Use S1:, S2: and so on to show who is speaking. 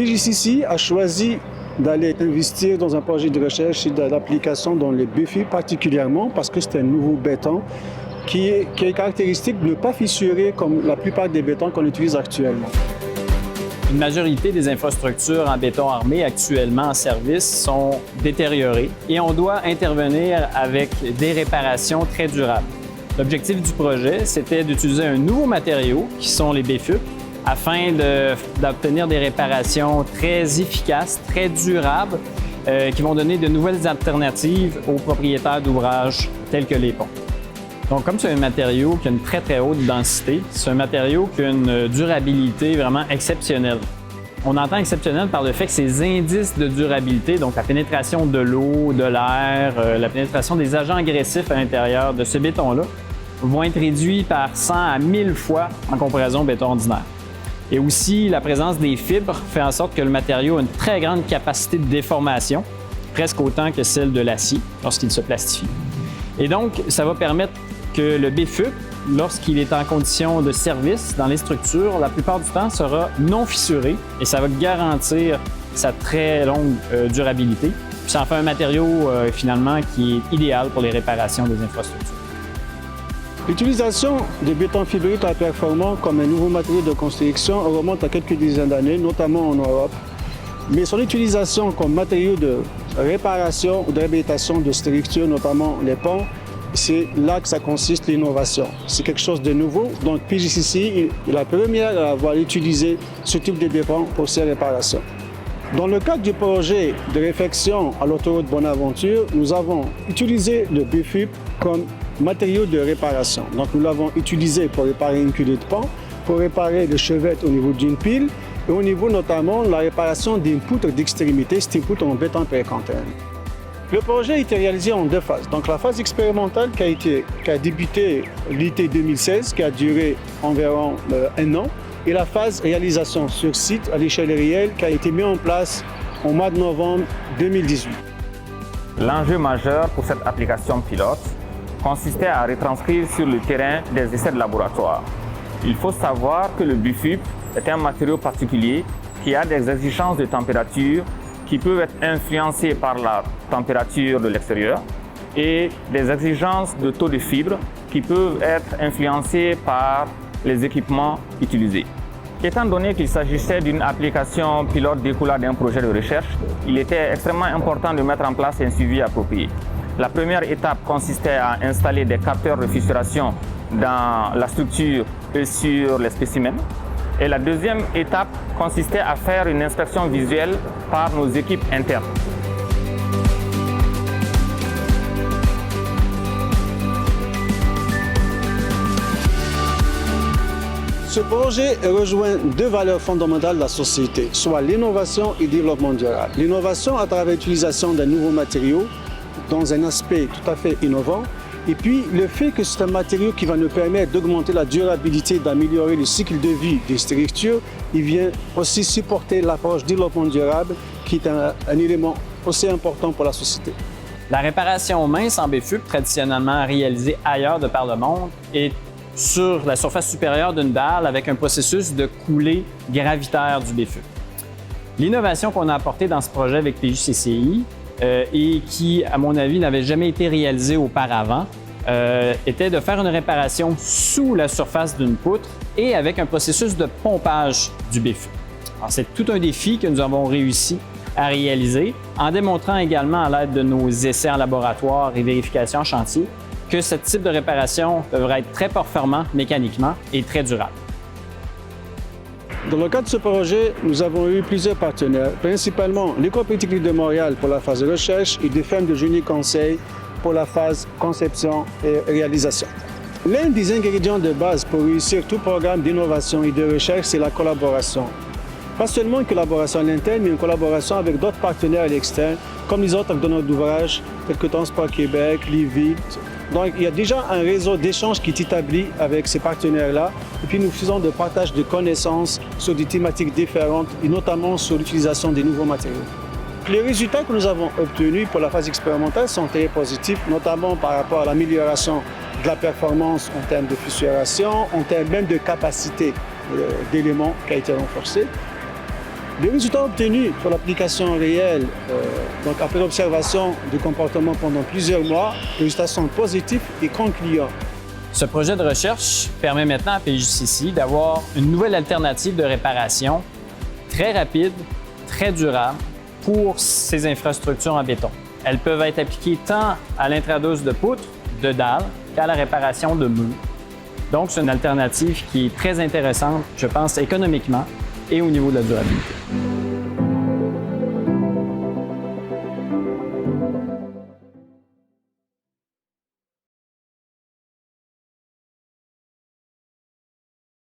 S1: PJCC a choisi d'aller investir dans un projet de recherche et d'application dans les BFUP particulièrement parce que c'est un nouveau béton qui est caractéristique de ne pas fissurer comme la plupart des bétons qu'on utilise actuellement.
S2: Une majorité des infrastructures en béton armé actuellement en service sont détériorées et on doit intervenir avec des réparations très durables. L'objectif du projet, c'était d'utiliser un nouveau matériau qui sont les BFUP afin d'obtenir des réparations très efficaces, très durables, qui vont donner de nouvelles alternatives aux propriétaires d'ouvrages tels que les ponts. Donc, comme c'est un matériau qui a une très, très haute densité, c'est un matériau qui a une durabilité vraiment exceptionnelle. On entend exceptionnel par le fait que ces indices de durabilité, donc la pénétration de l'eau, de l'air, la pénétration des agents agressifs à l'intérieur de ce béton-là, vont être réduits par 100 à 1000 fois en comparaison au béton ordinaire. Et aussi, la présence des fibres fait en sorte que le matériau a une très grande capacité de déformation, presque autant que celle de l'acier lorsqu'il se plastifie. Et donc, ça va permettre que le BFUP, lorsqu'il est en condition de service dans les structures, la plupart du temps sera non fissuré et ça va garantir sa très longue durabilité. Puis ça en fait un matériau finalement qui est idéal pour les réparations des infrastructures.
S1: L'utilisation de béton fibré très performant comme un nouveau matériau de construction remonte à quelques dizaines d'années, notamment en Europe. Mais son utilisation comme matériau de réparation ou de réhabilitation de structures, notamment les ponts, c'est là que ça consiste l'innovation. C'est quelque chose de nouveau. Donc PJCC est la première à avoir utilisé ce type de béton pour ces réparations. Dans le cadre du projet de réfection à l'autoroute Bonaventure, nous avons utilisé le BFUP comme matériau de réparation. Donc nous l'avons utilisé pour réparer une culée de pont, pour réparer le chevette au niveau d'une pile et au niveau notamment de la réparation d'une poutre d'extrémité, c'est une poutre en béton précontainer. Le projet a été réalisé en deux phases. Donc la phase expérimentale qui a débuté l'été 2016, qui a duré environ un an, et la phase réalisation sur site à l'échelle réelle qui a été mise en place au mois de novembre 2018.
S3: L'enjeu majeur pour cette application pilote consistait à retranscrire sur le terrain des essais de laboratoire. Il faut savoir que le BFUP est un matériau particulier qui a des exigences de température qui peuvent être influencées par la température de l'extérieur et des exigences de taux de fibre qui peuvent être influencées par les équipements utilisés. Étant donné qu'il s'agissait d'une application pilote découlant d'un projet de recherche, il était extrêmement important de mettre en place un suivi approprié. La première étape consistait à installer des capteurs de fissuration dans la structure et sur les spécimens. Et la deuxième étape consistait à faire une inspection visuelle par nos équipes internes.
S1: Ce projet rejoint deux valeurs fondamentales de la société, soit l'innovation et le développement durable. L'innovation à travers l'utilisation d'un nouveau matériau dans un aspect tout à fait innovant, et puis le fait que c'est un matériau qui va nous permettre d'augmenter la durabilité, d'améliorer le cycle de vie des structures, il vient aussi supporter l'approche développement durable qui est un élément aussi important pour la société.
S2: La réparation mince en BFUP, traditionnellement réalisée ailleurs de par le monde, est sur la surface supérieure d'une dalle avec un processus de coulée gravitaire du BFUP. L'innovation qu'on a apportée dans ce projet avec PJCCI et qui, à mon avis, n'avait jamais été réalisée auparavant, était de faire une réparation sous la surface d'une poutre et avec un processus de pompage du BFUP. Alors, c'est tout un défi que nous avons réussi à réaliser en démontrant également à l'aide de nos essais en laboratoire et vérifications en chantier que ce type de réparation devrait être très performant mécaniquement et très durable.
S1: Dans le cadre de ce projet, nous avons eu plusieurs partenaires, principalement l'École polytechnique de Montréal pour la phase de recherche et des firmes de génie conseil pour la phase conception et réalisation. L'un des ingrédients de base pour réussir tout programme d'innovation et de recherche, c'est la collaboration. Pas seulement une collaboration à l'interne, mais une collaboration avec d'autres partenaires à l'externe, comme les autres donneurs d'ouvrages, tels que Transport Québec, Lévis. Donc, il y a déjà un réseau d'échanges qui est établi avec ces partenaires-là. Et puis, nous faisons de partage de connaissances sur des thématiques différentes, et notamment sur l'utilisation des nouveaux matériaux. Les résultats que nous avons obtenus pour la phase expérimentale sont très positifs, notamment par rapport à l'amélioration de la performance en termes de fissuration, en termes même de capacité d'éléments qui a été renforcée. Les résultats obtenus sur l'application réelle, donc après l'observation du comportement pendant plusieurs mois, les résultats sont positifs et concluants.
S2: Ce projet de recherche permet maintenant à PJCC d'avoir une nouvelle alternative de réparation très rapide, très durable pour ces infrastructures en béton. Elles peuvent être appliquées tant à l'introduction de poutres, de dalles, qu'à la réparation de murs. Donc, c'est une alternative qui est très intéressante, je pense, économiquement et au niveau de la durabilité.